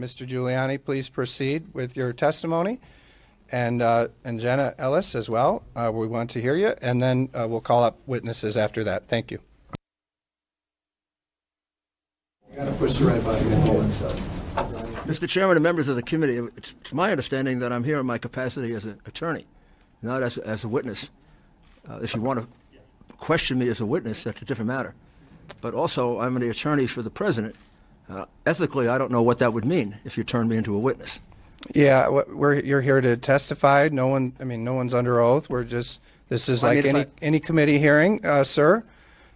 Mr. Giuliani, please proceed with your testimony. And Jenna Ellis as well. We want to hear you, and then we'll call up witnesses after that. Thank you. You got to push the right button forward. Mr. Chairman and members of the committee, it's my understanding that I'm here in my capacity as an attorney, not as a witness. If you want to question me as a witness, that's a different matter. But also, I'm the attorney for the president. Ethically, I don't know what that would mean if you turned me into a witness. Yeah, you're here to testify. No one's under oath. This is like any committee hearing, sir,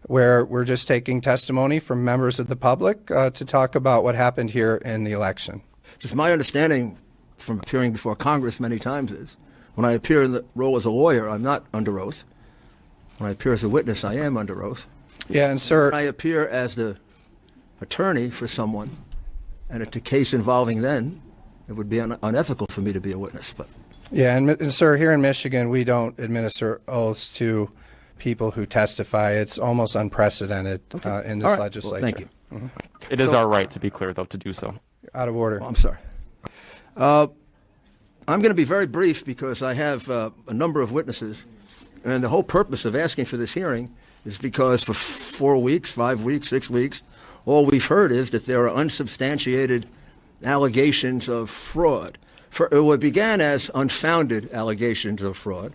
where we're just taking testimony from members of the public to talk about what happened here in the election. Just my understanding from appearing before Congress many times is when I appear in the role as a lawyer, I'm not under oath. When I appear as a witness, I am under oath. Yeah, and sir, when I appear as the attorney for someone, and it's a case involving then, it would be unethical for me to be a witness. But yeah, and sir, here in Michigan, we don't administer oaths to people who testify. It's almost unprecedented in this legislature. Well, thank you. Mm-hmm. It is our right, to be clear, though, to do so. Out of order. I'm sorry. I'm going to be very brief because I have a number of witnesses, and the whole purpose of asking for this hearing is because for 4 weeks, 5 weeks, 6 weeks, all we've heard is that there are unsubstantiated allegations of fraud. It began as unfounded allegations of fraud.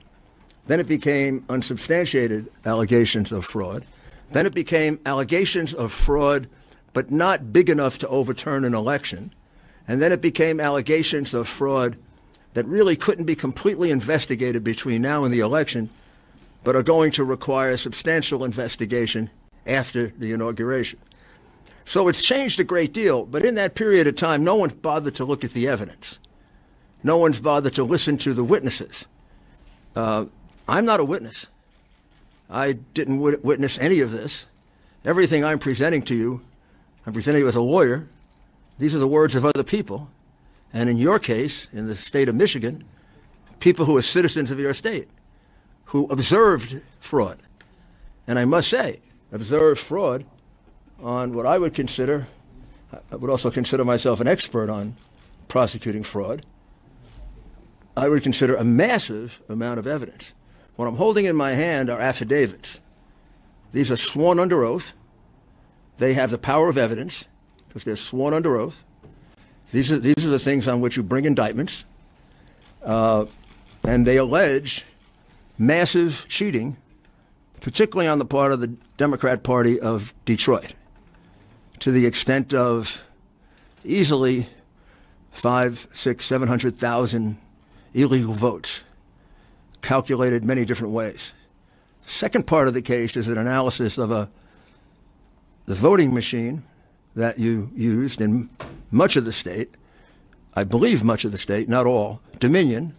Then it became unsubstantiated allegations of fraud. Then it became allegations of fraud, but not big enough to overturn an election. And then it became allegations of fraud that really couldn't be completely investigated between now and the election, but are going to require substantial investigation after the inauguration. So it's changed a great deal, but in that period of time, no one's bothered to look at the evidence. No one's bothered to listen to the witnesses. I'm not a witness. I didn't witness any of this. Everything I'm presenting to you, I'm presenting you as a lawyer. These are the words of other people. And in your case, in the state of Michigan, people who are citizens of your state, who observed fraud. And I must say, observed fraud on what I would consider, I would also consider myself an expert on prosecuting fraud. I would consider a massive amount of evidence. What I'm holding in my hand are affidavits. These are sworn under oath. They have the power of evidence because they're sworn under oath. These are the things on which you bring indictments. And they allege massive cheating, particularly on the part of the Democrat Party of Detroit, to the extent of easily 500,000, 600,000, 700,000 illegal votes, calculated many different ways. The second part of the case is an analysis of the voting machine that you used in much of the state, I believe much of the state, not all, Dominion,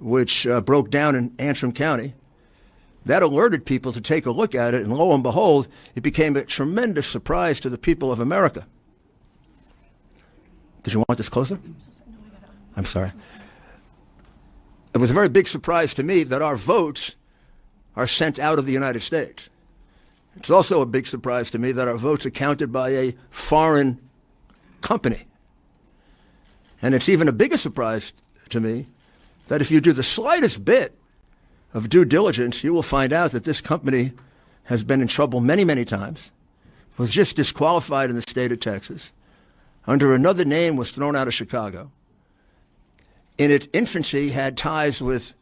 which broke down in Antrim County. That alerted people to take a look at it, and lo and behold, it became a tremendous surprise to the people of America. Did you want this closer? I'm sorry. It was a very big surprise to me that our votes are sent out of the United States. It's also a big surprise to me that our votes are counted by a foreign company. And it's even a bigger surprise to me that if you do the slightest bit of due diligence, you will find out that this company has been in trouble many, many times, was just disqualified in the state of Texas, under another name was thrown out of Chicago. In its infancy, had ties with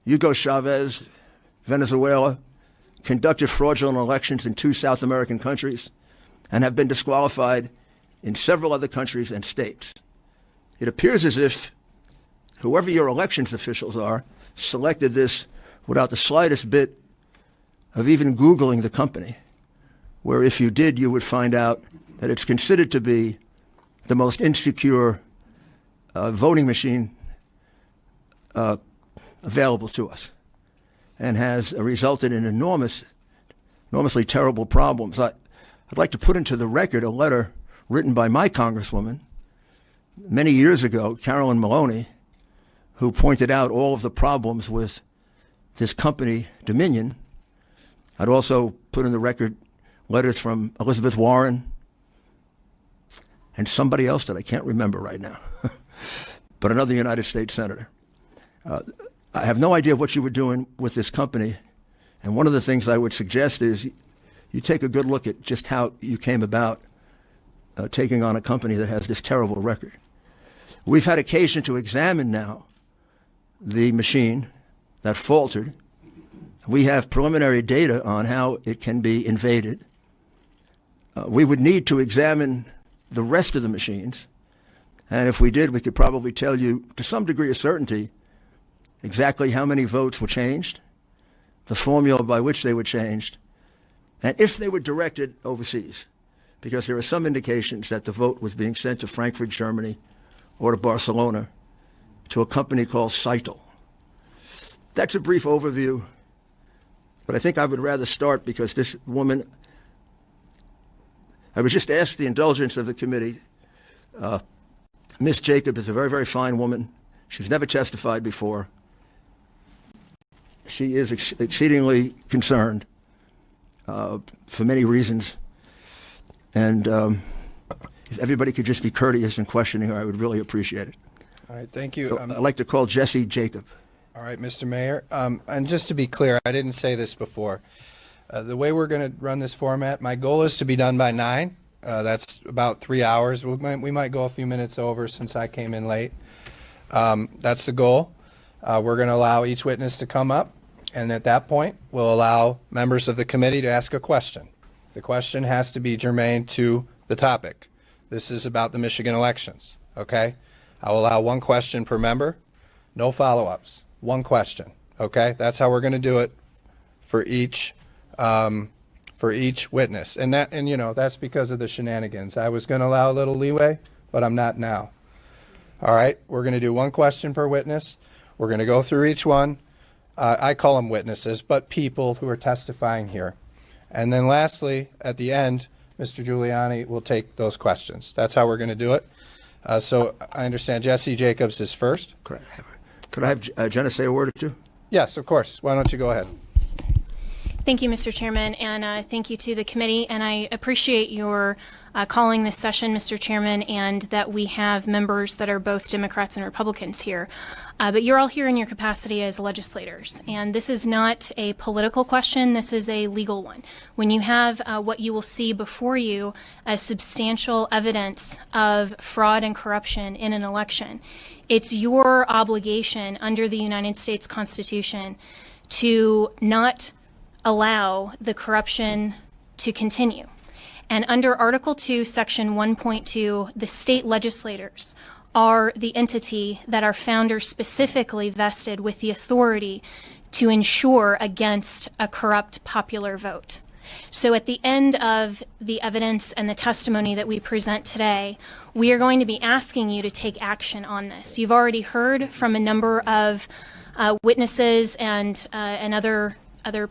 Hugo Chavez, Venezuela, conducted fraudulent elections in 2 South American countries, and have been disqualified in several other countries and states. It appears as if whoever your elections officials are selected this without the slightest bit of even Googling the company, where if you did, you would find out that it's considered to be the most insecure voting machine available to us, and has resulted in enormously terrible problems. I'd like to put into the record a letter written by my congresswoman many years ago, Carolyn Maloney, who pointed out all of the problems with this company, Dominion. I'd also put in the record letters from Elizabeth Warren and somebody else that I can't remember right now, but another United States senator. I have no idea what you were doing with this company, and one of the things I would suggest is you take a good look at just how you came about taking on a company that has this terrible record. We've had occasion to examine now the machine that faltered. We have preliminary data on how it can be invaded. We would need to examine the rest of the machines, and if we did, we could probably tell you to some degree of certainty exactly how many votes were changed, the formula by which they were changed, and if they were directed overseas, because there are some indications that the vote was being sent to Frankfurt, Germany, or to Barcelona, to a company called Seitel. That's a brief overview, but I think I would rather start because this woman, I would just ask the indulgence of the committee. Ms. Jacob is a very, very fine woman. She's never testified before. She is exceedingly concerned for many reasons. And if everybody could just be courteous in questioning her, I would really appreciate it. All right, thank you. So I'd like to call Jesse Jacob. All right, Mr. Mayor. And just to be clear, I didn't say this before. The way we're going to run this format, my goal is to be done by 9. That's about 3 hours. We might go a few minutes over since I came in late. That's the goal. We're going to allow each witness to come up, and at that point, we'll allow members of the committee to ask a question. The question has to be germane to the topic. This is about the Michigan elections, okay? I'll allow one question per member, no follow-ups, one question, okay? That's how we're going to do it for each witness. And you know, that's because of the shenanigans. I was going to allow a little leeway, but I'm not now. All right, we're going to do one question per witness. We're going to go through each one. I call them witnesses, but people who are testifying here. And then lastly, at the end, Mr. Giuliani will take those questions. That's how we're going to do it. So I understand Jesse Jacobs is first. Could I have Jenna say a word or two? Yes, of course. Why don't you go ahead? Thank you, Mr. Chairman, and thank you to the committee. And I appreciate your calling this session, Mr. Chairman, and that we have members that are both Democrats and Republicans here. But you're all here in your capacity as legislators, and this is not a political question. This is a legal one. When you have what you will see before you as substantial evidence of fraud and corruption in an election, it's your obligation under the United States Constitution to not allow the corruption to continue. And under Article 2, Section 1.2, the state legislators are the entity that our founders specifically vested with the authority to ensure against a corrupt popular vote. So at the end of the evidence and the testimony that we present today, we are going to be asking you to take action on this. You've already heard from a number of witnesses and other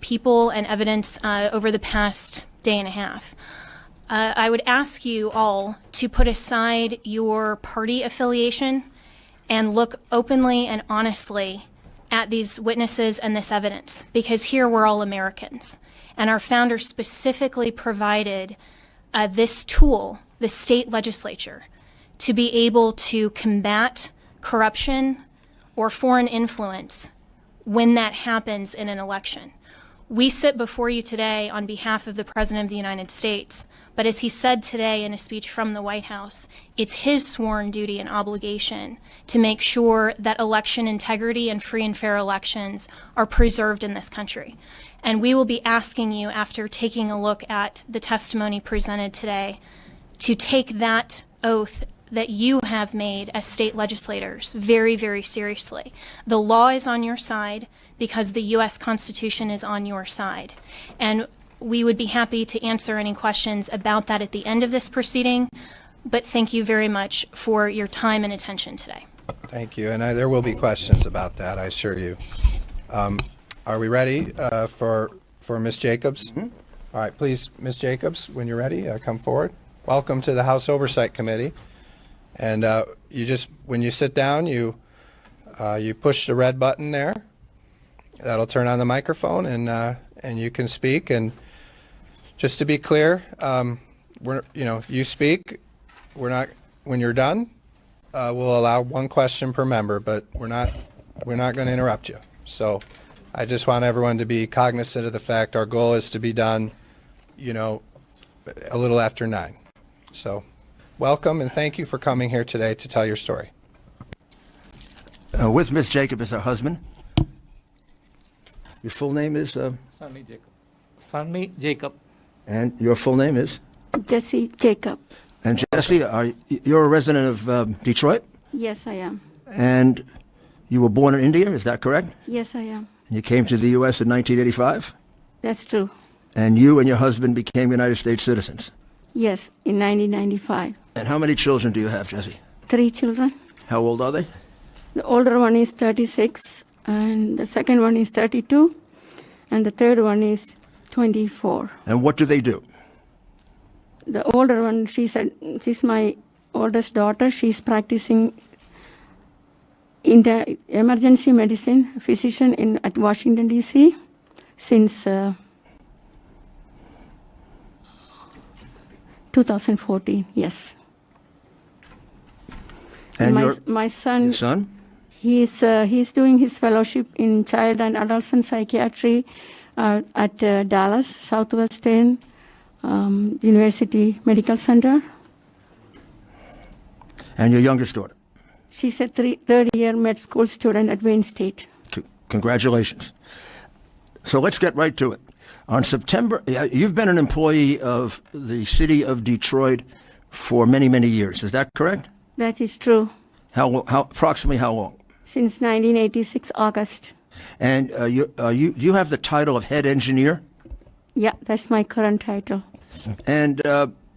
people and evidence over the past day and a half. I would ask you all to put aside your party affiliation and look openly and honestly at these witnesses and this evidence, because here we're all Americans. And our founders specifically provided this tool, the state legislature, to be able to combat corruption or foreign influence when that happens in an election. We sit before you today on behalf of the President of the United States, but as he said today in a speech from the White House, it's his sworn duty and obligation to make sure that election integrity and free and fair elections are preserved in this country. And we will be asking you, after taking a look at the testimony presented today, to take that oath that you have made as state legislators very, very seriously. The law is on your side because the U.S. Constitution is on your side. And we would be happy to answer any questions about that at the end of this proceeding, but thank you very much for your time and attention today. Thank you, and there will be questions about that, I assure you. Are we ready for Ms. Jacobs? Mm-hmm. All right, please, Ms. Jacobs, when you're ready, come forward. Welcome to the House Oversight Committee. And when you sit down, you push the red button there. That'll turn on the microphone, and you can speak. And just to be clear, you speak. when you're done, we'll allow one question per member, but we're not going to interrupt you. So I just want everyone to be cognizant of the fact our goal is to be done, a little after 9. So welcome and thank you for coming here today to tell your story. With Ms. Jacob is her husband. Your full name is, Sunny Jacob. Sunny Jacob. and your full name is? Jesse Jacob. And Jesse, you're a resident of Detroit, Yes, I am. and you were born in India, is that correct? Yes, I am. And you came to the U.S. in 1985, That's true. and you and your husband became United States citizens. Yes, in 1995. And how many children do you have, Jesse? 3 children. How old are they? The older one is 36, and the second one is 32, and the third one is 24. And what do they do? The older one, she's my oldest daughter. She's practicing in the emergency medicine physician at Washington, D.C. since 2014, yes. And my son, your son? he's doing his fellowship in child and adolescent psychiatry at Dallas Southwestern University Medical Center. And your youngest daughter? She's a third-year med school student at Wayne State. Congratulations. So let's get right to it. On September, you've been an employee of the city of Detroit for many, many years. Is that correct? That is true. Approximately how long? Since 1986 August. And you have the title of head engineer? Yeah, that's my current title. And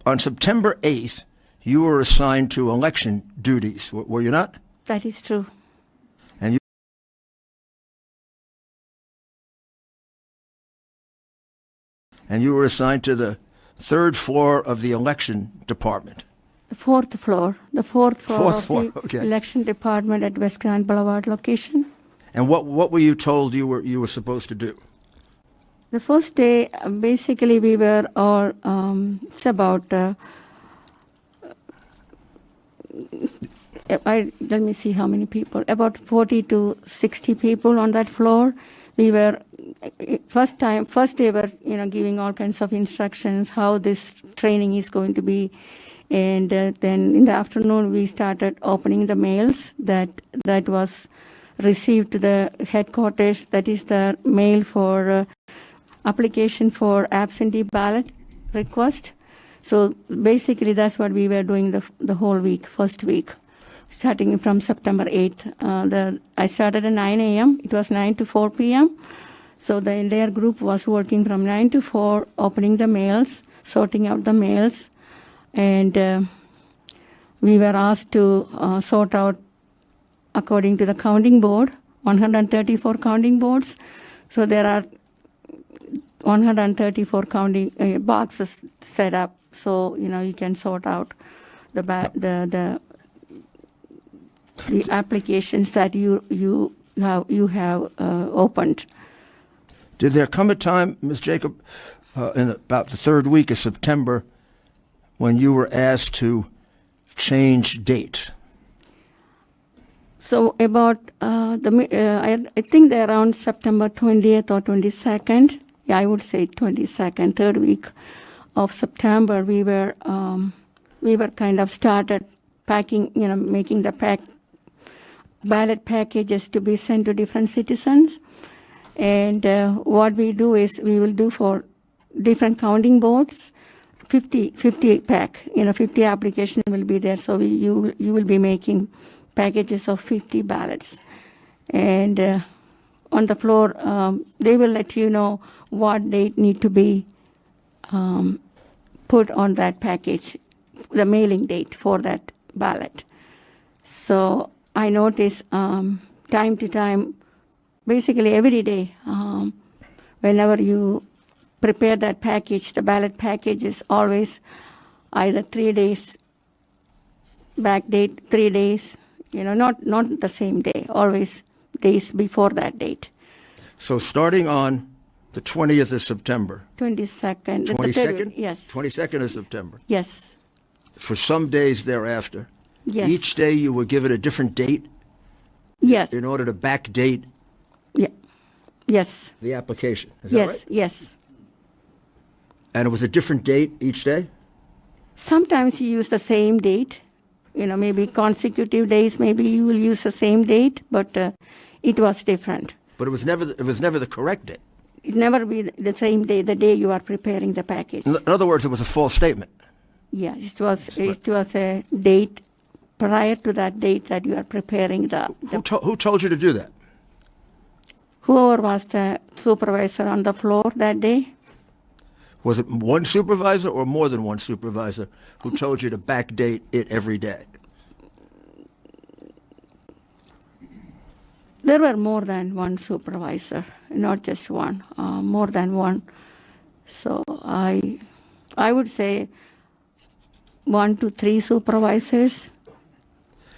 on September 8th, you were assigned to election duties, were you not? That is true. And you were assigned to the 3rd floor of the election department. The fourth floor of the okay. election department at West Grand Boulevard location. And what were you told you were supposed to do? The first day, basically, we were all, it's about, let me see how many people, about 40 to 60 people on that floor. We were, first they were, giving all kinds of instructions, how this training is going to be. And then in the afternoon, we started opening the mails that was received to the headquarters. That is the mail for application for absentee ballot request. So basically, that's what we were doing the whole week, first week, starting from September 8th. I started at 9 a.m. It was 9 to 4 p.m. So the entire group was working from 9 to 4, opening the mails, sorting out the mails. And we were asked to sort out according to the counting board, 134 counting boards. So there are 134 counting boxes set up, so you can sort out the applications that you have opened. Did there come a time, Ms. Jacob, in about the 3rd week of September, when you were asked to change date? So about I think they're around September 20th or 22nd. Yeah, I would say 22nd, 3rd week of September. We were kind of started packing, making the ballot packages to be sent to different citizens. And what we do is we will do for different counting boards, 50 pack, 50 application will be there. So you will be making packages of 50 ballots. And on the floor, they will let you know what date need to be put on that package, the mailing date for that ballot. So I notice time to time, basically every day, whenever you prepare that package, the ballot package is always either 3 days, back date, 3 days, not the same day, always days before that date. So starting on the 20th of September. 22nd. 22nd? Yes. 22nd of September. Yes. for some days thereafter. Yes. Each day you were given a different date Yes. in order to backdate Yeah. Yes. the application. Is that Yes. right? Yes. And it was a different date each day? Sometimes you use the same date, maybe consecutive days, maybe you will use the same date, but it was different. But it was never the correct date. It never be the same day, the day you are preparing the package. In other words, it was a false statement. Yeah, it was a date prior to that date that you are preparing Who told you to do that? whoever was the supervisor on the floor that day. Was it one supervisor or more than one supervisor who told you to backdate it every day? There were more than one supervisor, not just one, more than one. So I would say 1 to 3 supervisors.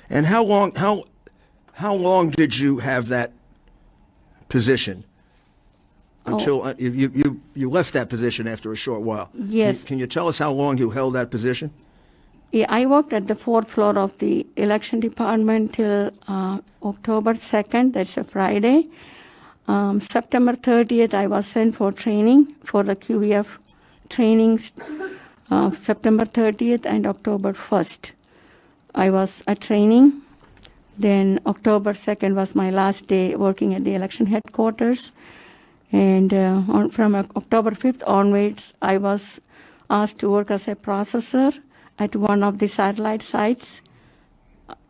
And how long did you have that position? Until you left that position after a short while. Yes. Can you tell us how long you held that position? Yeah, I worked at the 4th floor of the election department till October 2nd, that's a Friday. September 30th, I was sent for training for the QVF trainings. September 30th and October 1st, I was at training. Then October 2nd was my last day working at the election headquarters. And from October 5th onwards, I was asked to work as a processor at one of the satellite sites.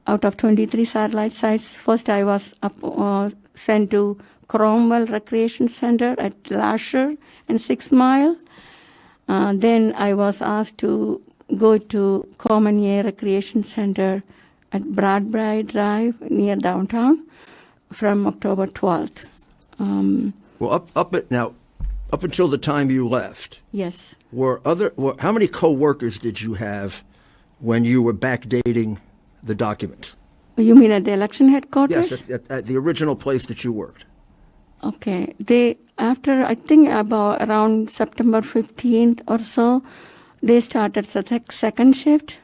Out of 23 satellite sites, first I was sent to Cromwell Recreation Center at Lasher and 6 Mile. Then I was asked to go to Common Air Recreation Center at Bradbury Drive near downtown from October 12th. Well, up until the time you left, Yes. how many co-workers did you have when you were backdating the documents? You mean at the election headquarters? Yes, at the original place that you worked. Okay. After, I think around September 15th or so, they started the second shift.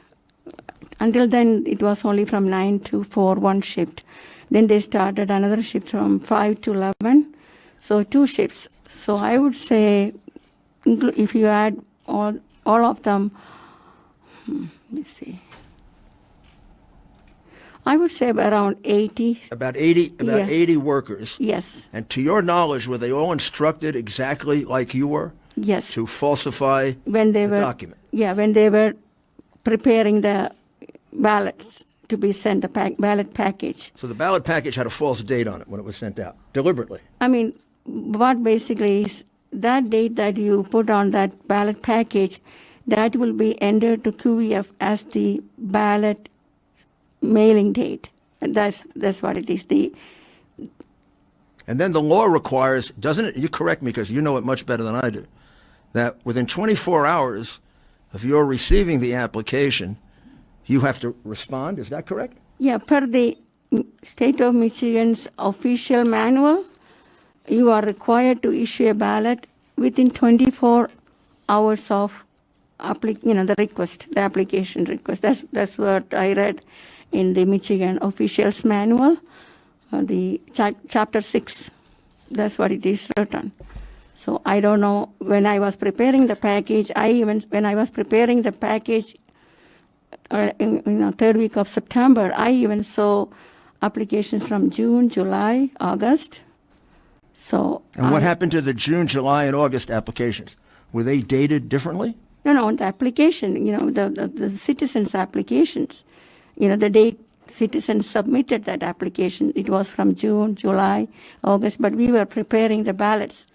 Until then, it was only from 9 to 4, one shift. Then they started another shift from 5 to 11. So 2 shifts. So I would say, if you add all of them, let me see. I would say around 80. About 80 Yeah. 80 workers. Yes. And to your knowledge, were they all instructed exactly like you were Yes. to falsify When they the were document? Yeah, when they were preparing the ballots to be sent, the ballot package. So the ballot package had a false date on it when it was sent out, deliberately. I mean, what basically is that date that you put on that ballot package, that will be entered to QVF as the ballot mailing date. And that's what it is. And then the law requires, doesn't it? You correct me because you know it much better than I do, that within 24 hours of your receiving the application, you have to respond. Is that correct? Yeah, per the State of Michigan's official manual, you are required to issue a ballot within 24 hours of the request, the application request. That's what I read in the Michigan official's manual, the chapter 6. That's what it is written. So I don't know, when I was preparing the package, when I was preparing the package in 3rd week of September, I even saw applications from June, July, August. So. And what happened to the June, July, and August applications? Were they dated differently? No, the application, the citizens' applications, the date citizens submitted that application, it was from June, July, August, but we were preparing the ballots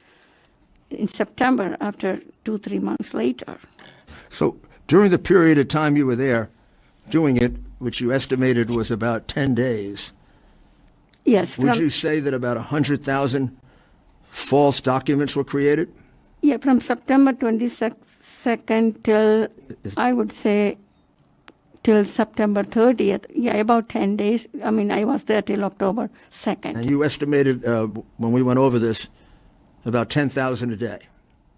in September after 2-3 months later. So during the period of time you were there doing it, which you estimated was about 10 days, yes. Would you say that about 100,000 false documents were created? Yeah, from September 22nd till, I would say, till September 30th. Yeah, about 10 days. I mean, I was there till October 2nd. And you estimated, when we went over this, about 10,000 a day.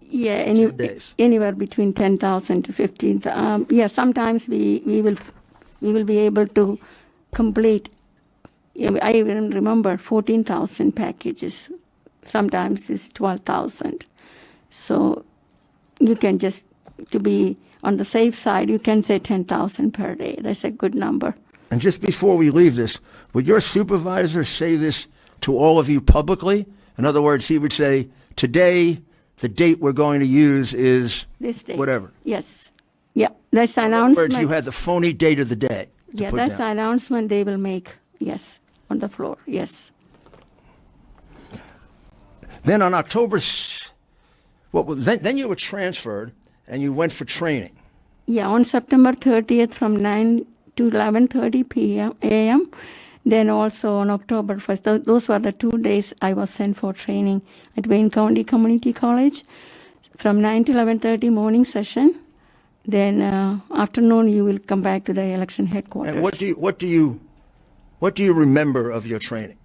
Yeah, 10 days. anywhere between 10,000 to 15,000. Yeah, sometimes we will be able to complete. I even remember 14,000 packages. Sometimes it's 12,000. So you can just, to be on the safe side, you can say 10,000 per day. That's a good number. And just before we leave this, would your supervisor say this to all of you publicly? In other words, he would say, today, the date we're going to use is This day. whatever. Yes. Yeah, that's the In other announcement. words, you had the phony date of the day. to Yeah, put that's down. the announcement they will make. Yes, on the floor. Yes. Then on October, then you were transferred and you went for training. Yeah, on September 30th from 9 to 11:30 p.m. a.m. Then also on October 1st, those were the 2 days I was sent for training at Wayne County Community College. From 9 to 11:30 morning session. Then afternoon you will come back to the election headquarters. And what do you remember of your training?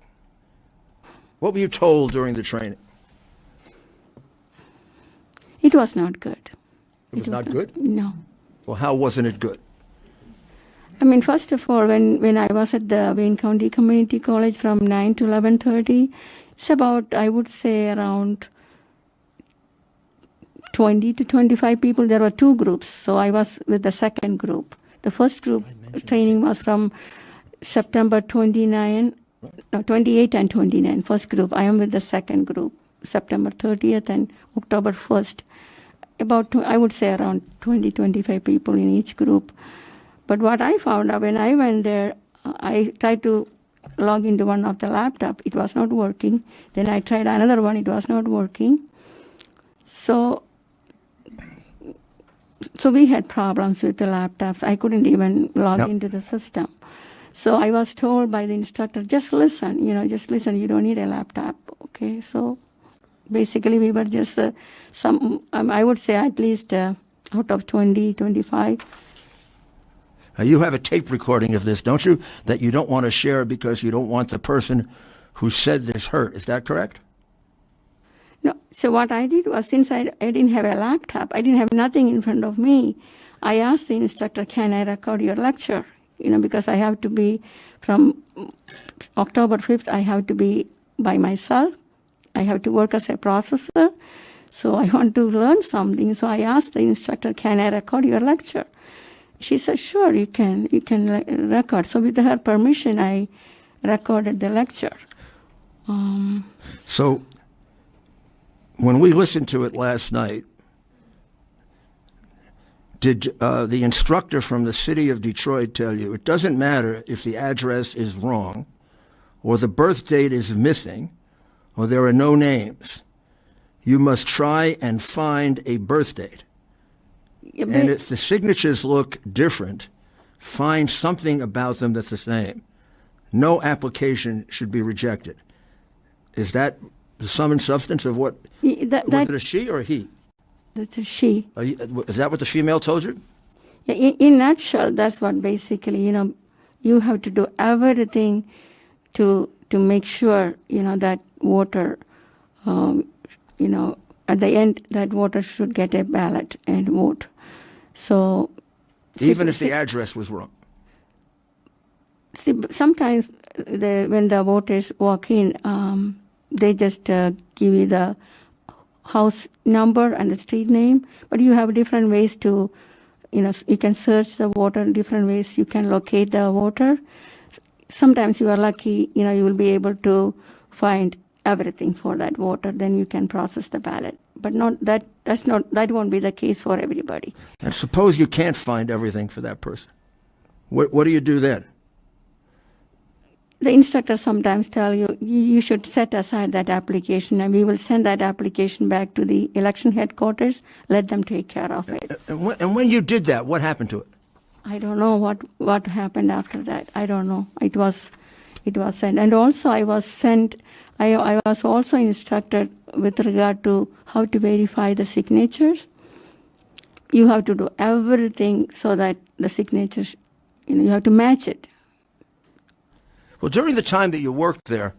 What were you told during the training? It was not good. It was not good? No. Well, how wasn't it good? I mean, first of all, when I was at the Wayne County Community College from 9 to 11:30, it's about, I would say, around 20 to 25 people. There were 2 groups, so I was with the second group. The first group training was from September 28 and 29, first group. I am with the second group, September 30th and October 1st. About, I would say, around 20, 25 people in each group. But what I found out when I went there, I tried to log into one of the laptop. It was not working. Then I tried another one. It was not working. So we had problems with the laptops. I couldn't even log Yep. into the system. So I was told by the instructor, just listen, just listen. You don't need a laptop. Okay. So basically we were just I would say at least out of 20, 25. You have a tape recording of this, don't you? That you don't want to share because you don't want the person who said this hurt. Is that correct? No. So what I did was, since I didn't have a laptop, I didn't have nothing in front of me, I asked the instructor, can I record your lecture? Because I have to be, from October 5th, I have to be by myself. I have to work as a processor. So I want to learn something. So I asked the instructor, can I record your lecture? She said, sure, you can record. So with her permission, I recorded the lecture. So when we listened to it last night, did the instructor from the city of Detroit tell you it doesn't matter if the address is wrong or the birth date is missing or there are no names? You must try and find a birth date. Yeah, And if the signatures look different, find something about them that's the same. No application should be rejected. Is that the sum and substance of what? Was it a she or a he? That's a she. Is that what the female told you? Yeah, in nutshell, that's what basically, you have to do everything to make sure, that voter, at the end, that voter should get a ballot and vote. So Even if the address was wrong. See, sometimes when the voters walk in, they just give you the house number and the street name, but you have different ways to, you can search the voter, different ways you can locate the voter. Sometimes you are lucky, you will be able to find everything for that voter, then you can process the ballot. But that won't be the case for everybody. And suppose you can't find everything for that person. What do you do then? The instructors sometimes tell you, you should set aside that application and we will send that application back to the election headquarters, let them take care of it. And when you did that, what happened to it? I don't know what happened after that. I don't know. It was sent. And also I was also instructed with regard to how to verify the signatures. You have to do everything so that the signatures, you have to match it. Well, during the time that you worked there,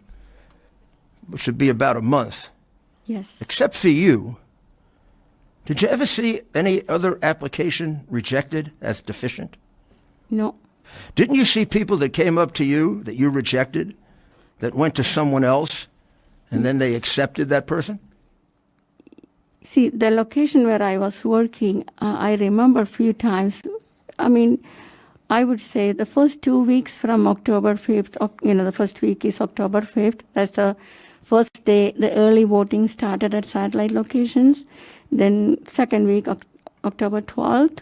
which should be about a month, Yes. except for you, Did you ever see any other application rejected as deficient? No. Didn't you see people that came up to you that you rejected that went to someone else and then they accepted that person? See, the location where I was working, I remember a few times. I mean, I would say the first 2 weeks from October 5th, the first week is October 5th. That's the first day the early voting started at satellite locations. Then second week, October 12th.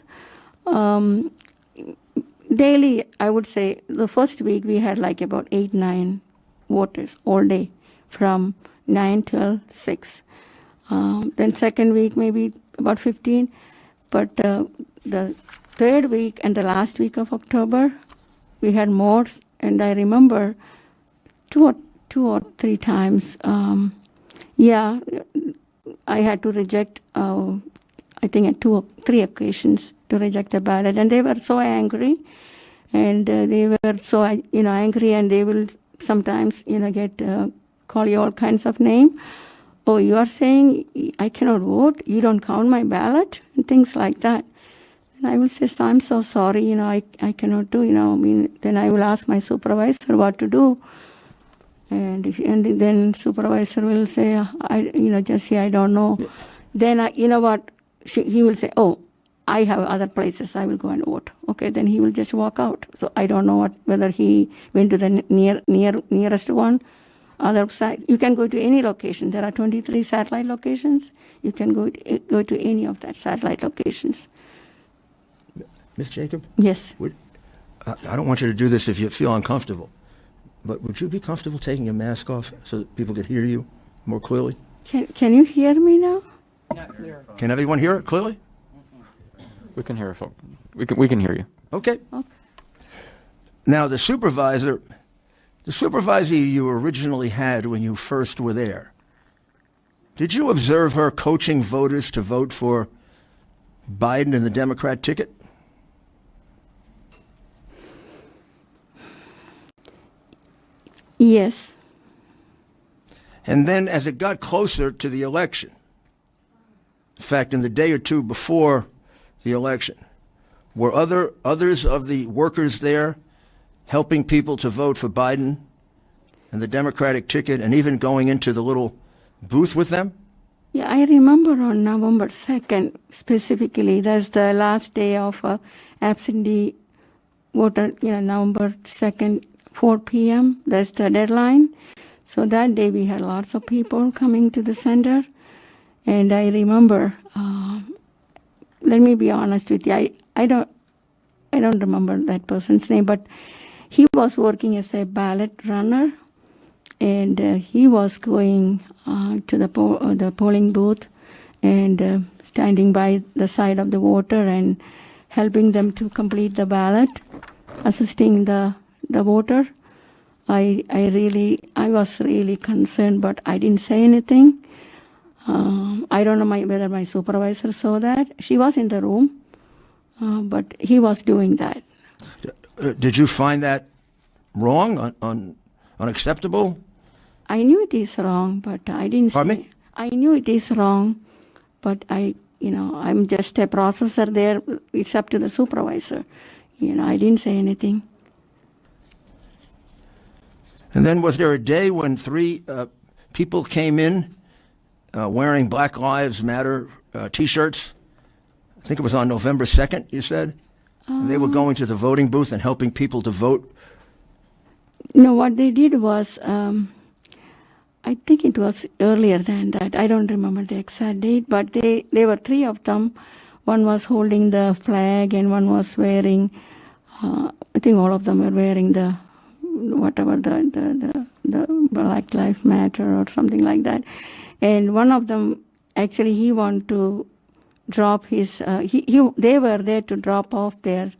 Daily, I would say the first week we had like about 8, 9 voters all day from 9 till 6. Then second week maybe about 15. But the third week and the last week of October, we had more. And I remember two or three times, I had to reject, I think at 2 or 3 occasions to reject the ballot. And they were so angry. And they were so, angry, and they will sometimes, call you all kinds of names. Oh, you are saying I cannot vote? You don't count my ballot? And things like that. And I will say, I'm so sorry, I cannot do, then I will ask my supervisor what to do. And then supervisor will say, Jesse, I don't know. Then, he will say, oh, I have other places, I will go and vote. Okay, then he will just walk out. So I don't know whether he went to the nearest one. Other side, you can go to any location. There are 23 satellite locations. You can go to any of that satellite locations. Ms. Jacob? Yes. I don't want you to do this if you feel uncomfortable, but would you be comfortable taking your mask off so that people could hear you more clearly? Can you hear me now? Not clear. Can everyone hear it clearly? We can hear we can hear you. Okay. Now, the supervisor you originally had when you first were there, did you observe her coaching voters to vote for Biden and the Democrat ticket? Yes. And then as it got closer to the election, in fact, in the day or two before the election, were others of the workers there helping people to vote for Biden and the Democratic ticket and even going into the little booth with them? Yeah, I remember on November 2nd, specifically, that's the last day of absentee voter, November 2nd, 4 p.m., that's the deadline. So that day we had lots of people coming to the center. And I remember, let me be honest with you, I don't remember that person's name, but he was working as a ballot runner, and he was going to the polling booth and standing by the side of the voter and helping them to complete the ballot, assisting the voter. I was really concerned, but I didn't say anything. I don't know whether my supervisor saw that. She was in the room, but he was doing that. Did you find that wrong, unacceptable? I knew it is wrong, but I didn't Pardon say. me? I knew it is wrong, but I'm just a processor there. It's up to the supervisor. I didn't say anything. And then was there a day when 3 people came in wearing Black Lives Matter T-shirts? I think it was on November 2nd, you said? And they were going to the voting booth and helping people to vote? No, what they did was, I think it was earlier than that. I don't remember the exact date, but they were 3 of them. One was holding the flag and one was wearing, I think all of them were wearing the Black Lives Matter or something like that. And one of them, actually, he wanted to drop his, they were there to drop off their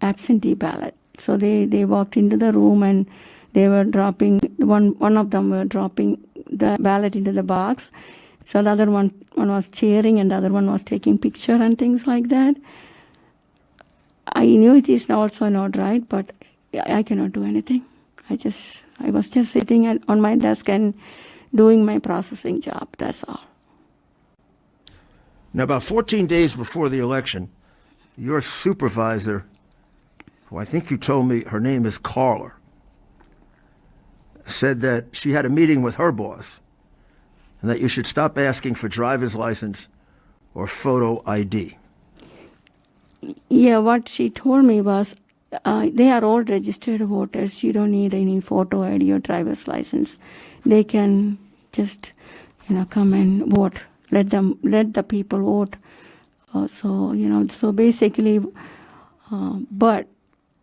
absentee ballot. So they walked into the room and they were dropping, one of them were dropping the ballot into the box. So the other one was cheering and the other one was taking picture and things like that. I knew it is also not right, but I cannot do anything. I was just sitting on my desk and doing my processing job, that's all. Now, about 14 days before the election, your supervisor, who I think you told me her name is Carla, said that she had a meeting with her boss and that you should stop asking for driver's license or photo ID. Yeah, what she told me was they are all registered voters. You don't need any photo ID or driver's license. They can just, come and vote. Let the people vote. So basically, but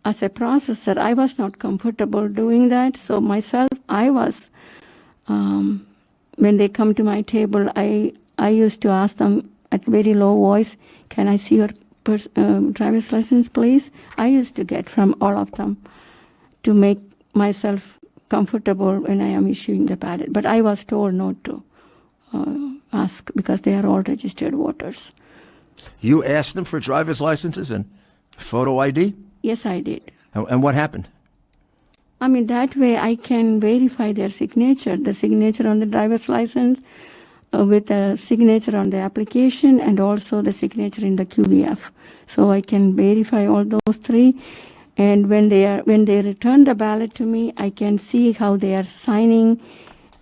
as a processor, I was not comfortable doing that. So myself, I was, when they come to my table, I used to ask them at very low voice, can I see your driver's license, please? I used to get from all of them to make myself comfortable when I am issuing the ballot. But I was told not to ask because they are all registered voters. You asked them for driver's licenses and photo ID? Yes, I did. And what happened? I mean, that way I can verify their signature, the signature on the driver's license with a signature on the application and also the signature in the QVF. So I can verify all those three. And when they return the ballot to me, I can see how they are signing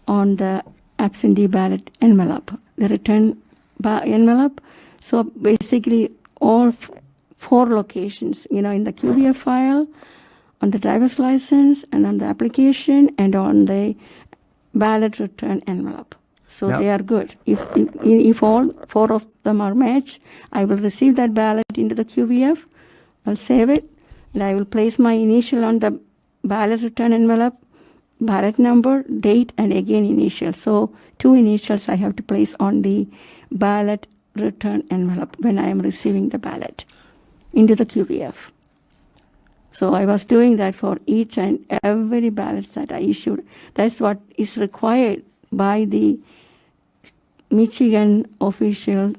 on the absentee ballot envelope, the return envelope. So basically all four locations, in the QVF file, on the driver's license, and on the application, and on the ballot return envelope. So Now, they are good. If all four of them are matched, I will receive that ballot into the QVF, I'll save it, and I will place my initial on the ballot return envelope, ballot number, date, and again initial. So 2 initials I have to place on the ballot return envelope when I am receiving the ballot into the QVF. So I was doing that for each and every ballot that I issued. That's what is required by the Michigan official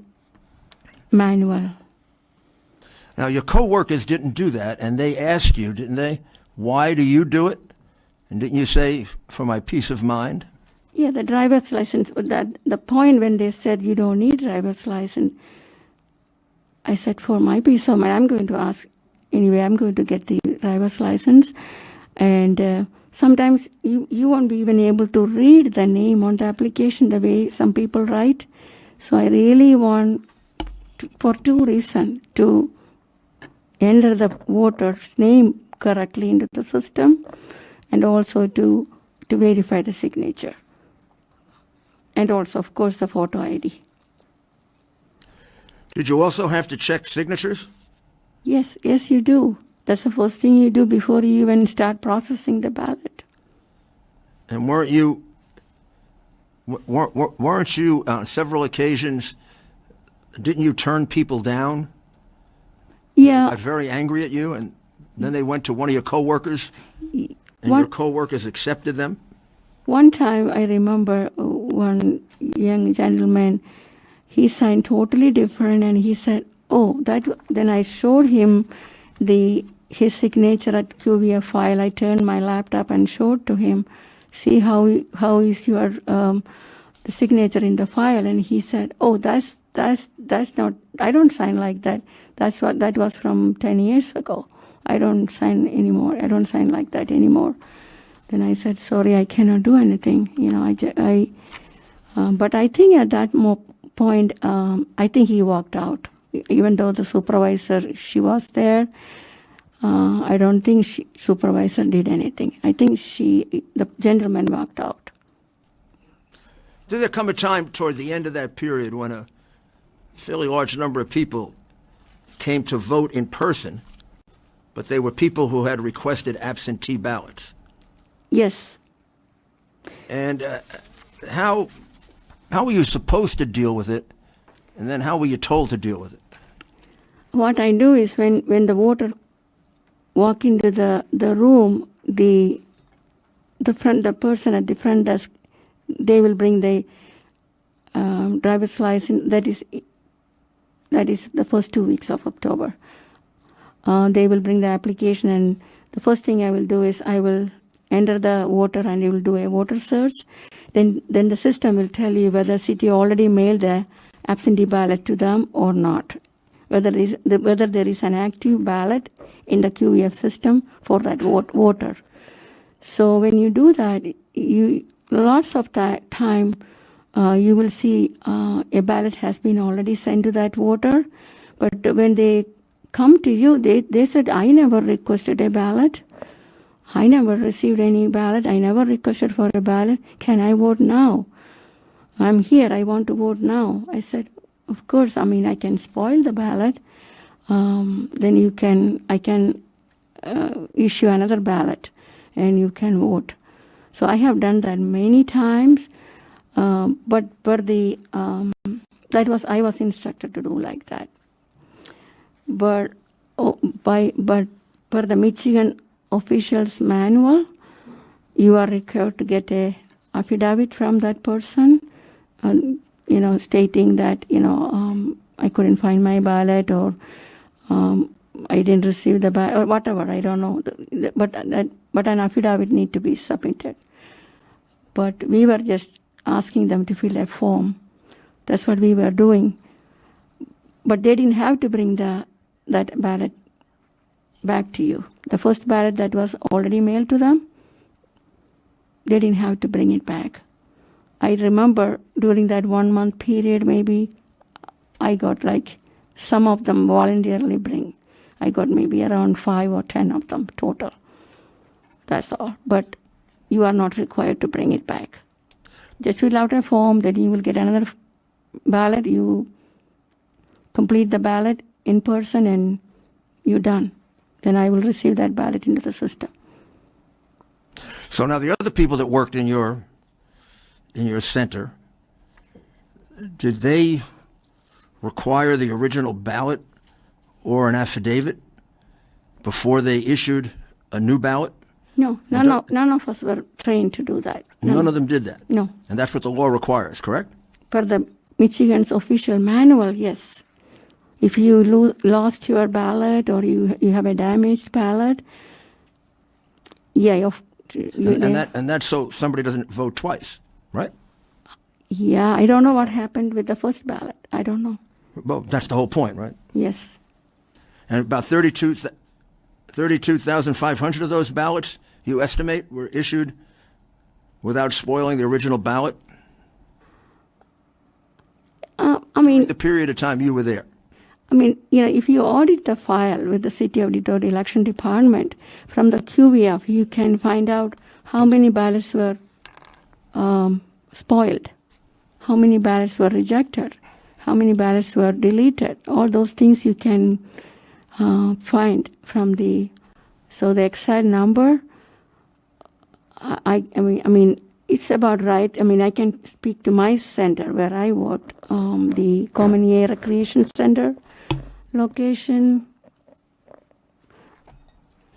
manual. Now, your coworkers didn't do that, and they asked you, didn't they? Why do you do it? And didn't you say, for my peace of mind? Yeah, the driver's license, the point when they said you don't need driver's license, I said, for my peace of mind, I'm going to ask, anyway, I'm going to get the driver's license. And sometimes you won't be even able to read the name on the application the way some people write. So I really want, for 2 reasons, to enter the voter's name correctly into the system, and also to verify the signature. And also, of course, the photo ID. Did you also have to check signatures? Yes, you do. That's the first thing you do before you even start processing the ballot. And weren't you on several occasions, didn't you turn people down? Yeah. Got very angry at you, and then they went to one of your coworkers, and your coworkers accepted them? One time I remember one young gentleman, he signed totally different, and he said, then I showed him his signature at QVF file. I turned my laptop and showed to him, see how is your the signature in the file, and he said, that's not, I don't sign like that. That was from 10 years ago. I don't sign anymore. I don't sign like that anymore. Then I said, sorry, I cannot do anything. But I think at that point, I think he walked out. Even though the supervisor, she was there, I don't think supervisor did anything. I think the gentleman walked out. Did there come a time toward the end of that period when a fairly large number of people came to vote in person, but they were people who had requested absentee ballots? Yes. And how were you supposed to deal with it, and then how were you told to deal with it? What I do is when the voter walk into the room, the person at the front desk, they will bring the driver's license. That is the first 2 weeks of October. They will bring the application, and the first thing I will do is I will enter the voter, and you will do a voter search. Then the system will tell you whether city already mailed the absentee ballot to them or not, whether there is an active ballot in the QVF system for that voter. So when you do that, lots of time you will see a ballot has been already sent to that voter, but when they come to you, they said, I never requested a ballot. I never received any ballot. I never requested for a ballot. Can I vote now? I'm here. I want to vote now. I said, of course. I mean, I can spoil the ballot. Then I can issue another ballot, and you can vote. So I have done that many times, but I was instructed to do like that. But per the Michigan officials manual, you are required to get a affidavit from that person, stating that I couldn't find my ballot, or I didn't receive the ballot, or whatever. I don't know, but an affidavit need to be submitted. But we were just asking them to fill a form. That's what we were doing. But they didn't have to bring that ballot back to you. The first ballot that was already mailed to them, they didn't have to bring it back. I remember during that 1 month period, maybe I got some of them voluntarily bring. I got maybe around 5 or 10 of them total. That's all. But you are not required to bring it back. Just fill out a form, then you will get another ballot. You complete the ballot in person and you're done. Then I will receive that ballot into the system. So now the other people that worked in your center, did they require the original ballot or an affidavit before they issued a new ballot? No, none of us were trained to do that. None of them did that? No. And that's what the law requires, correct? Per the Michigan's official manual, yes. If you lost your ballot or you have a damaged ballot, yeah. And that's so somebody doesn't vote twice, right? Yeah, I don't know what happened with the first ballot. I don't know. Well, that's the whole point, right? Yes. And about 32,500 of those ballots, you estimate, were issued without spoiling the original ballot? The period of time you were there. If you audit the file with the City of Detroit Election Department from the QVF, you can find out how many ballots were spoiled, how many ballots were rejected, how many ballots were deleted. All those things you can find from so the exact number. It's about right. I can speak to my center where I worked, the Common Air Recreation Center location.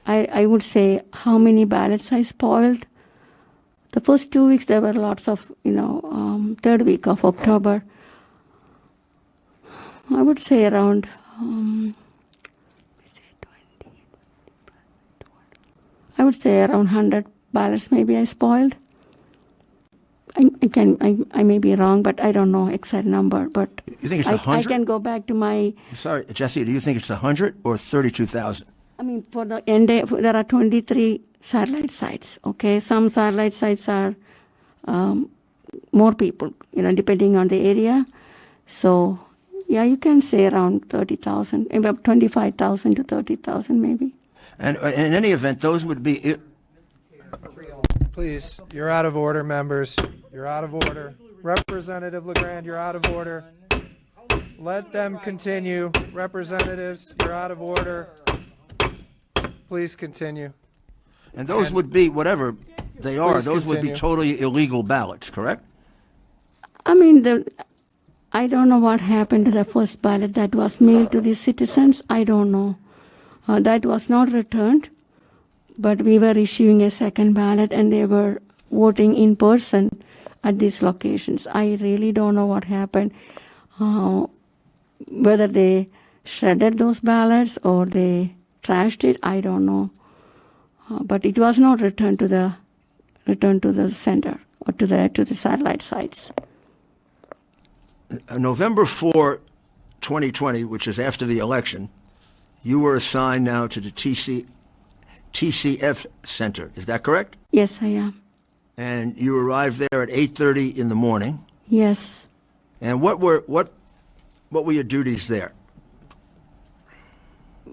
I would say how many ballots I spoiled. The first 2 weeks there were lots of, third week of October. I would say around, I would say around 100 ballots maybe I spoiled. I may be wrong, but I don't know exact number. But you think it's 100? I can go back to my. Sorry, Jesse. Do you think it's 100 or 32,000? For the end, there are 23 satellite sites. Okay, some satellite sites are more people, depending on the area. So, yeah, you can say around 30,000, about 25,000 to 30,000 maybe. And in any event, those would be. Please, you're out of order, members. You're out of order. Representative LeGrand, you're out of order. Let them continue. Representatives, you're out of order. Please continue. And those would be, whatever they are, those would be continue. totally illegal ballots, correct? I don't know what happened to the first ballot that was mailed to the citizens. I don't know. That was not returned. But we were issuing a second ballot and they were voting in person at these locations. I really don't know what happened. Whether they shredded those ballots or they trashed it, I don't know. But it was not returned to the center or to the satellite sites. November 4, 2020, which is after the election, you were assigned now to the TCF Center. Is that correct? Yes, I am. And you arrived there at 8:30 in the morning. Yes. And what were your duties there?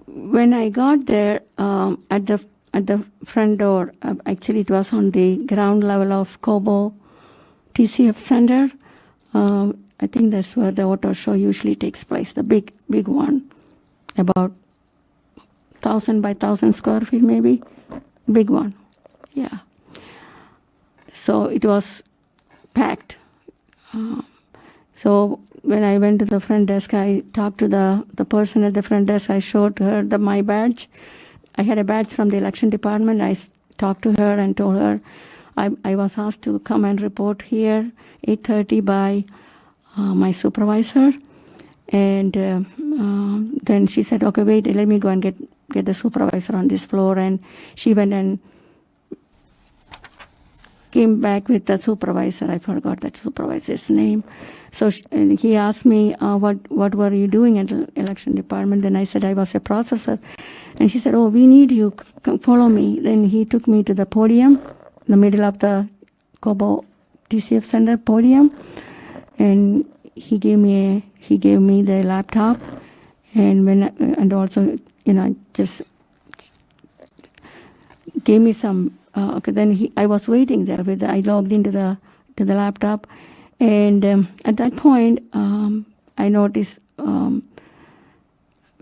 When I got there, at the front door, actually it was on the ground level of Cobo TCF Center. I think that's where the auto show usually takes place, the big one, about 1,000 by 1,000 square feet maybe, big one, yeah. So it was packed. So when I went to the front desk, I talked to the person at the front desk. I showed her my badge. I had a badge from the election department. I talked to her and told her I was asked to come and report here 8:30 by my supervisor. And then she said, okay, wait, let me go and get the supervisor on this floor. And she went and came back with the supervisor. I forgot that supervisor's name. So and he asked me, what were you doing at the election department? Then I said I was a processor. And he said, oh, we need you. Come follow me. Then he took me to the podium, the middle of the Cobo TCF Center podium. And he gave me the laptop. And also, just gave me some. Okay, then I was waiting there I logged into the laptop, and at that point I noticed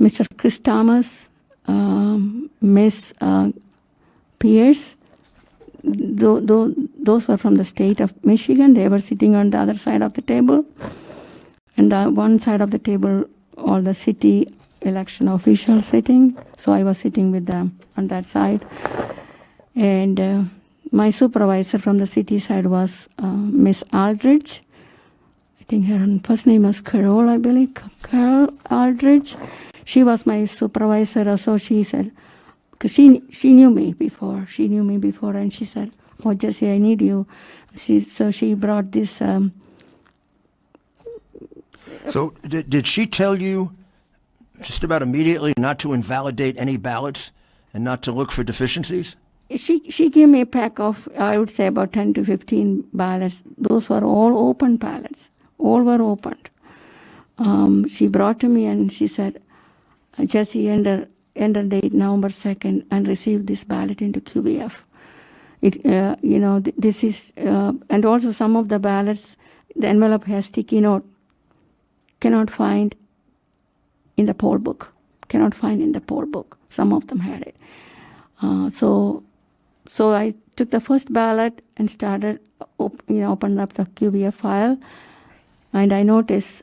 Mr. Chris Thomas, Miss Pierce. Those were from the state of Michigan. They were sitting on the other side of the table, and the one side of the table, all the city election officials sitting. So I was sitting with them on that side. And my supervisor from the city side was Miss Aldridge. I think her first name was Carol, I believe. Carol Aldridge. She was my supervisor. So she said, because she knew me before. And she said, oh, Jesse, I need you. So she brought this. So did she tell you just about immediately not to invalidate any ballots and not to look for deficiencies? She gave me a pack of, I would say, about 10 to 15 ballots. Those were all open ballots. All were opened. She brought to me and she said, Jesse, enter date November 2nd and receive this ballot into QBF. This is, and also some of the ballots, the envelope has sticky note. Cannot find in the poll book. Some of them had it. So I took the first ballot and started, opened up the QBF file, and I noticed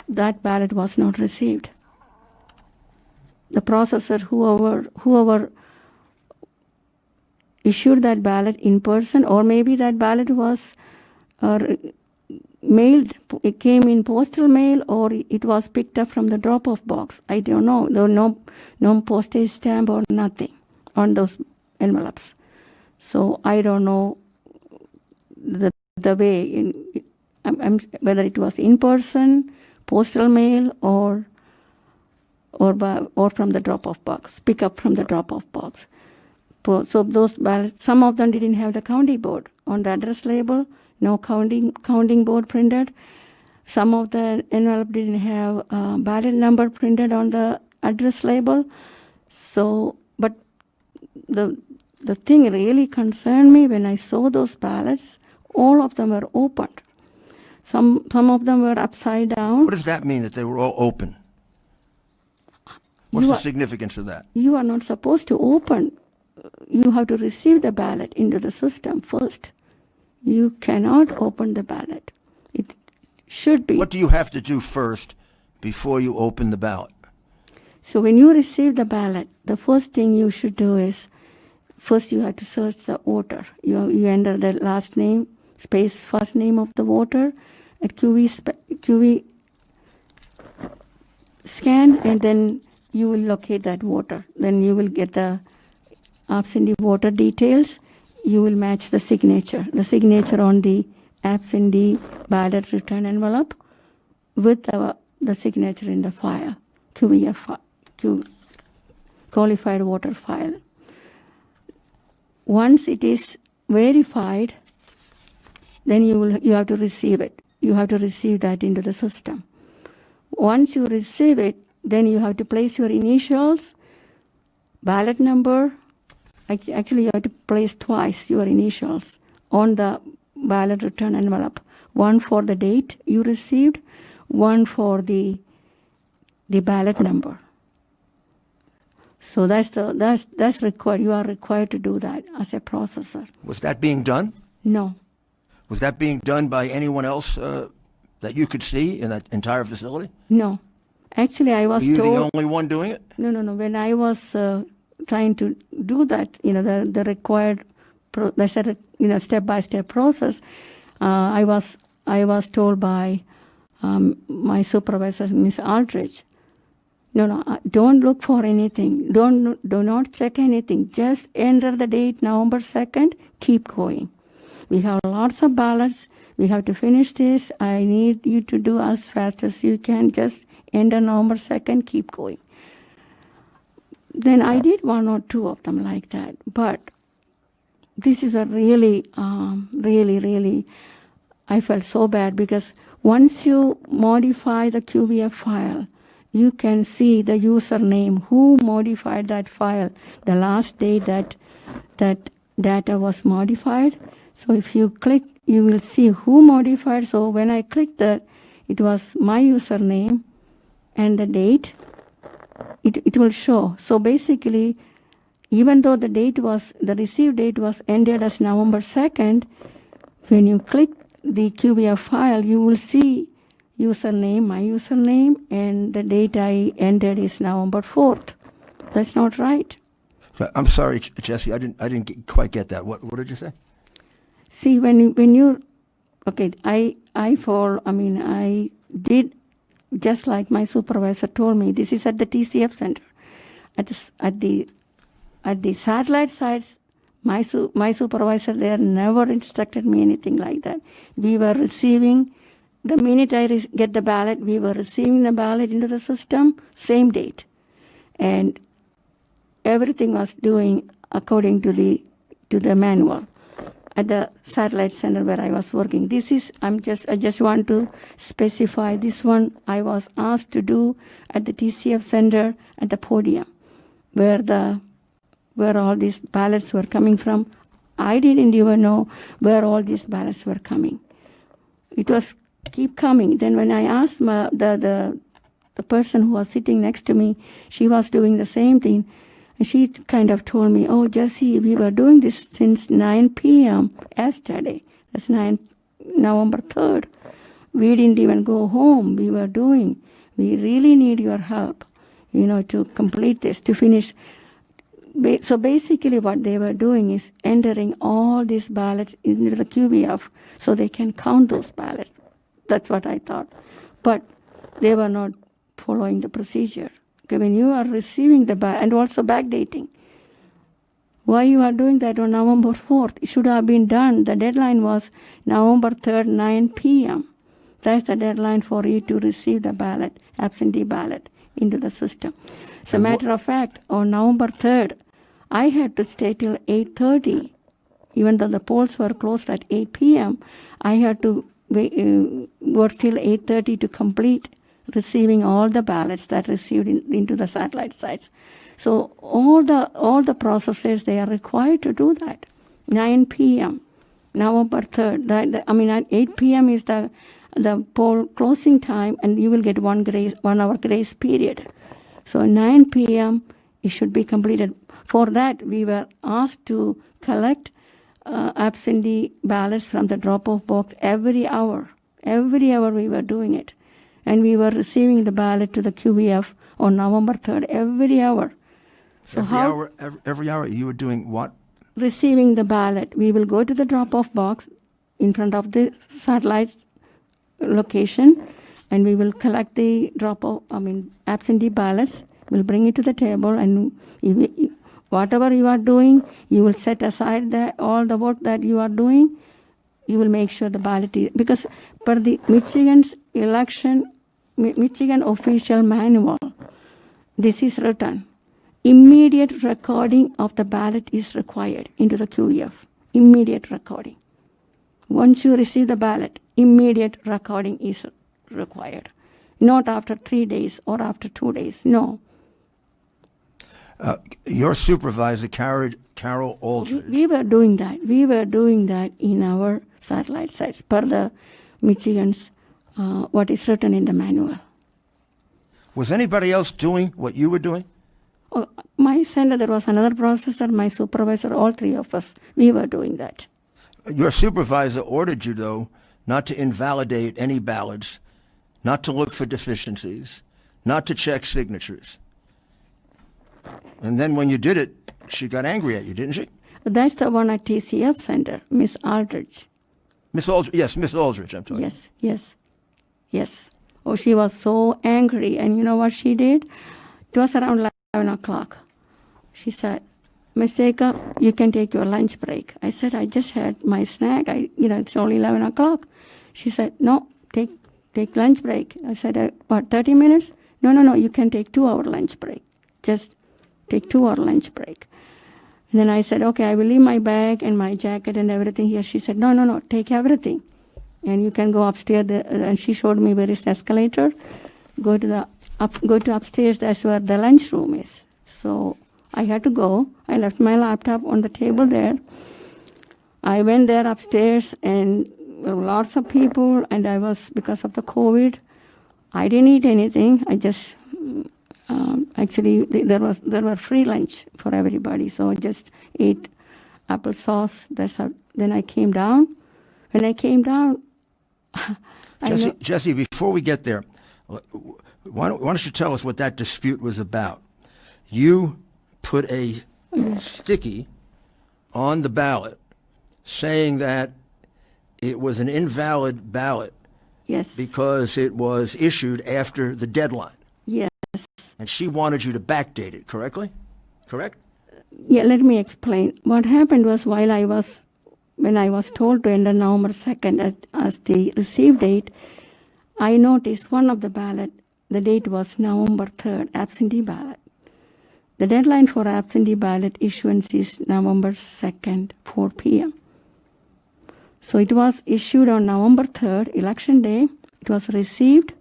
that ballot was not received. The processor, whoever issued that ballot in person, or maybe that ballot was mailed, it came in postal mail, or it was picked up from the drop-off box. I don't know. There was no postage stamp or nothing on those envelopes. So I don't know the way, whether it was in person, postal mail, or from the drop-off box, pick up from the drop-off box. So those ballots, some of them didn't have the county board on the address label, no counting board printed. Some of the envelope didn't have ballot number printed on the address label. So, but the thing really concerned me when I saw those ballots. All of them were opened. Some of them were upside down. What does that mean, that they were all open? What's the significance of that? You are not supposed to open. You have to receive the ballot into the system first. You cannot open the ballot. It should be. What do you have to do first before you open the ballot? So when you receive the ballot, the first thing you should do is, first you have to search the voter. You enter the last name, space first name of the voter at QV scan, and then you will locate that voter. Then you will get the absentee voter details. You will match the signature on the absentee ballot return envelope with the signature in the file, qualified voter file. Once it is verified, then you have to receive it. You have to receive that into the system. Once you receive it, then you have to place your initials, ballot number. Actually, you have to place twice your initials on the ballot return envelope. One for the date you received, one for the ballot number. So that's required. You are required to do that as a processor. Was that being done? No. Was that being done by anyone else that you could see in that entire facility? No. Actually, I was Were you told. the only one doing it? No. When I was trying to do that, the required, step-by-step process, I was told by my supervisor, Miss Aldrich, no, don't look for anything. Do not check anything. Just enter the date, November 2nd, keep going. We have lots of ballots. We have to finish this. I need you to do as fast as you can. Just enter November 2nd, keep going. Then I did one or two of them like that. But this is a really, really, I felt so bad because once you modify the QVF file, you can see the username, who modified that file, the last day that data was modified. So if you click, you will see who modified. So when I clicked that, it was my username and the date. It will show. So basically, even though the received date was ended as November 2nd, when you click the QVF file, you will see username, my username, and the date I entered is November 4th. That's not right. I'm sorry, Jesse. I didn't quite get that. What did you say? See, when you, okay, I did just like my supervisor told me. This is at the TCF center, at the satellite sites. My supervisor there never instructed me anything like that. We were receiving. The minute I get the ballot, we were receiving the ballot into the system, same date. And everything was doing according to the manual at the satellite center where I was working. I just want to specify this one I was asked to do at the TCF center at the podium where all these ballots were coming from. I didn't even know where all these ballots were coming. It was keep coming. Then when I asked the person who was sitting next to me, she was doing the same thing. And she kind of told me, oh, Jesse, we were doing this since 9 p.m. yesterday. That's November 3rd. We didn't even go home. We really need your help, to complete this, to finish. So basically what they were doing is entering all these ballots into the QVF so they can count those ballots. That's what I thought. But they were not following the procedure. Okay, when you are receiving the ballot, and also backdating, why you are doing that on November 4th? It should have been done. The deadline was November 3rd, 9 p.m. That's the deadline for you to receive the ballot, absentee ballot, into the system. As a matter of fact, on November 3rd, I had to stay till 8:30. Even though the polls were closed at 8 p.m., I had to work till 8:30 to complete receiving all the ballots that received into the satellite sites. So all the processors, they are required to do that. 9 p.m. November 3rd. At 8 p.m. is the poll closing time, and you will get 1 hour grace period. So 9 p.m. it should be completed. For that, we were asked to collect absentee ballots from the drop-off box every hour. Every hour we were doing it. And we were receiving the ballot to the QVF on November 3rd, every hour. So every hour you were doing what? Receiving the ballot. We will go to the drop-off box in front of the satellite location, and we will collect the absentee ballots. We'll bring it to the table, and whatever you are doing, you will set aside all the work that you are doing. You will make sure the ballot is, because per the Michigan's election Michigan official manual, this is written. Immediate recording of the ballot is required into the QEF. Immediate recording. Once you receive the ballot, immediate recording is required. Not after 3 days or after 2 days. No. Your supervisor, Carol Aldridge. We were doing that. We were doing that in our satellite sites per the Michigan's, what is written in the manual. Was anybody else doing what you were doing? Oh, my center, there was another processor, my supervisor, all three of us, we were doing that. Your supervisor ordered you, though, not to invalidate any ballots, not to look for deficiencies, not to check signatures. And then when you did it, she got angry at you, didn't she? That's the one at TCF Center, Miss Aldridge. Miss Aldridge, yes, Miss Aldridge, I'm talking. Yes. Oh, she was so angry. And you know what she did? It was around 11 o'clock. She said, Miss Jacob, you can take your lunch break. I said, I just had my snack. It's only 11 o'clock. She said, no, take lunch break. I said, what, 30 minutes? No, you can take 2-hour lunch break. Just take 2-hour lunch break. And then I said, okay, I will leave my bag and my jacket and everything here. She said, no, take everything. And you can go upstairs. And she showed me where is the escalator. Go to upstairs. That's where the lunchroom is. So I had to go. I left my laptop on the table there. I went there upstairs, and there were lots of people. And because of the COVID, I didn't eat anything. I just actually there were free lunch for everybody. So I just ate applesauce. Then I came down. When I came down, Jesse, before we get there, why don't you tell us what that dispute was about? You put a sticky on the ballot saying that it was an invalid ballot. Yes. Because it was issued after the deadline. Yes. And she wanted you to backdate it, correctly? Correct? Yeah, let me explain. What happened was when I was told to enter November 2nd as the receive date, I noticed one of the ballot, the date was November 3rd, absentee ballot. The deadline for absentee ballot issuance is November 2nd, 4 p.m. So it was issued on November 3rd, election day. It was received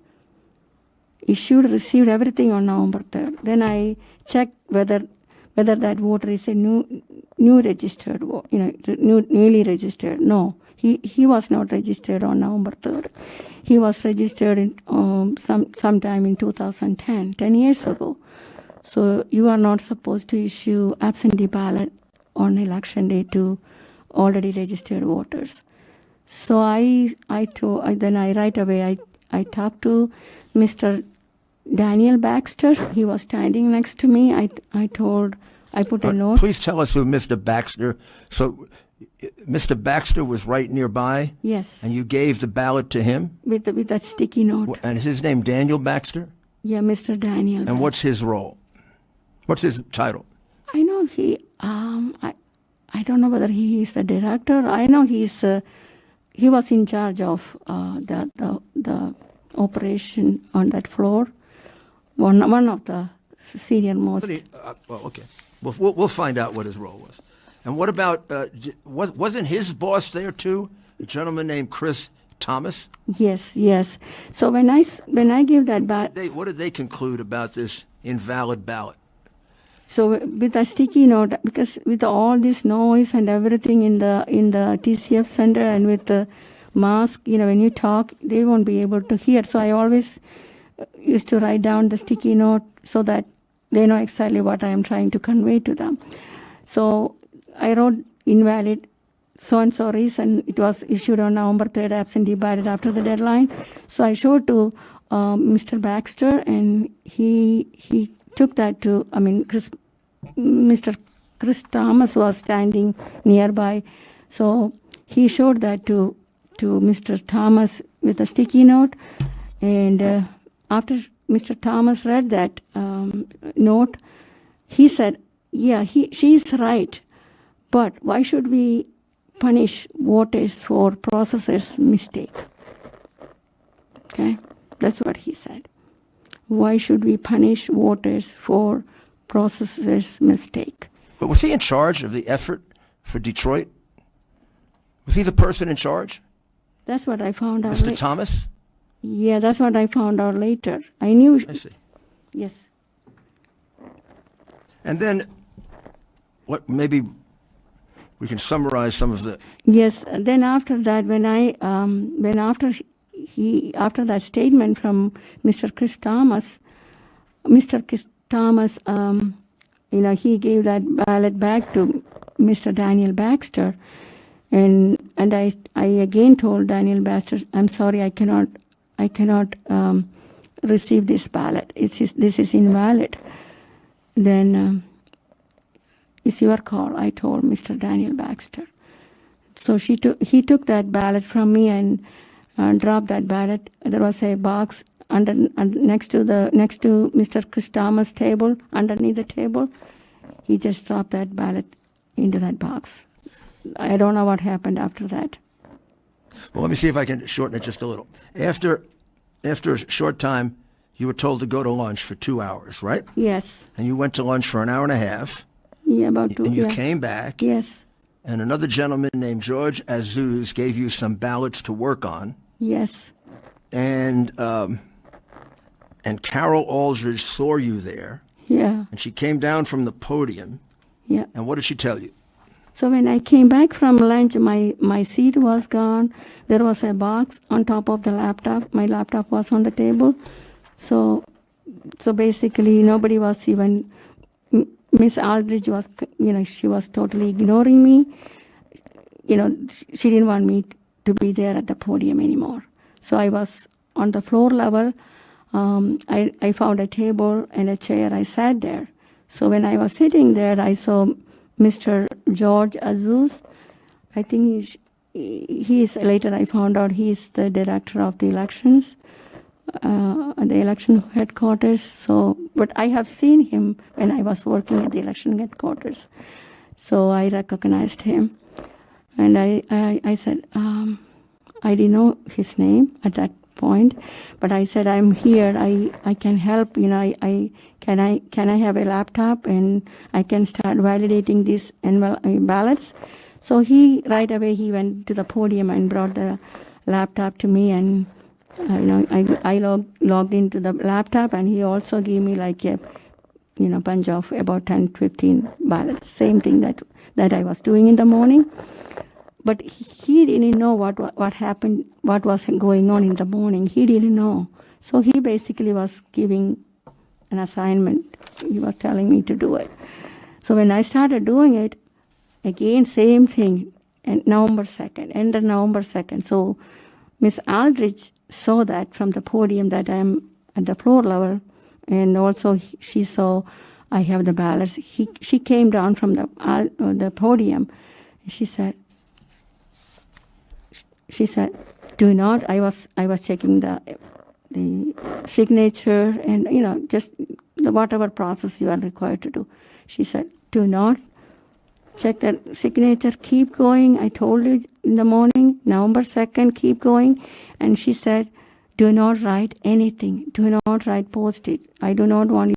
everything on November 3rd. Then I checked whether that voter is a new registered vote, newly registered. No, he was not registered on November 3rd. He was registered in sometime in 2010, 10 years ago. So you are not supposed to issue absentee ballot on election day to already registered voters. So I right away talked to Mr. Daniel Baxter. He was standing next to me. I put a note. Please tell us who Mr. Baxter. So Mr. Baxter was right nearby? Yes. And you gave the ballot to him? With that sticky note. And is his name Daniel Baxter? Yeah, Mr. Daniel. And Baxter. what's his role? What's his title? I know I don't know whether he is the director. I know he was in charge of the operation on that floor. One of the senior most. Well, okay. We'll find out what his role was. And what about, wasn't his boss there too? A gentleman named Chris Thomas? Yes. So when I give that ballot. What did they conclude about this invalid ballot? So with a sticky note, because with all this noise and everything in the TCF center and with the mask, when you talk, they won't be able to hear. So I always used to write down the sticky note so that they know exactly what I am trying to convey to them. So I wrote invalid so-and-so reason. It was issued on November 3rd, absentee ballot after the deadline. So I showed to Mr. Baxter, and he took that to, Mr. Chris Thomas was standing nearby. So he showed that to Mr. Thomas with a sticky note. And after Mr. Thomas read that note, he said, yeah, she's right. But why should we punish voters for processors' mistake? Okay? That's what he said. Why should we punish voters for processors' mistake? But was he in charge of the effort for Detroit? Was he the person in charge? That's what I found out. Mr. Thomas? Yeah, that's what I found out later. I knew. I see. Yes. And then, what maybe we can summarize some of the. Yes. Then after that, after that statement from Mr. Chris Thomas, he gave that ballot back to Mr. Daniel Baxter, and I again told Daniel Baxter, I'm sorry, I cannot receive this ballot. This is invalid. Then it's your call, I told Mr. Daniel Baxter. So he took that ballot from me and dropped that ballot. There was a box next to Mr. Chris Thomas' table, underneath the table. He just dropped that ballot into that box. I don't know what happened after that. Well, let me see if I can shorten it just a little. After a short time, you were told to go to lunch for 2 hours, right? Yes. And you went to lunch for an hour and a half. Yeah, about 2. And you yeah. came back. Yes. And another gentleman named George Azuz gave you some ballots to work on. Yes. And Carol Aldridge saw you there. Yeah. And she came down from the podium. Yeah. And what did she tell you? So when I came back from lunch, my seat was gone. There was a box on top of the laptop. My laptop was on the table. So basically nobody was even, Miss Aldridge was, she was totally ignoring me. She didn't want me to be there at the podium anymore. So I was on the floor level. I found a table and a chair. I sat there. So when I was sitting there, I saw Mr. George Azuz. I think he is, later I found out he is the director of the elections, at the election headquarters. So, but I have seen him when I was working at the election headquarters. So I recognized him. And I said, I didn't know his name at that point, but I said, I'm here, I can help, can I have a laptop and I can start validating these ballots. So right away he went to the podium and brought the laptop to me, and I logged into the laptop, and he also gave me like a bunch of about 10-15 ballots, same thing that I was doing in the morning. But he didn't know what happened, what was going on in the morning. He didn't know. So he basically was giving an assignment. He was telling me to do it. So when I started doing it, again, same thing, and November 2nd, end of November 2nd. So Miss Aldridge saw that from the podium that I'm at the floor level, and also she saw I have the ballots. She came down from the podium, and she said, do not, I was checking the signature and, just whatever process you are required to do. She said, do not check the signature, keep going. I told you in the morning, November 2nd, keep going. And she said, do not write anything. Do not write post-it. I do not want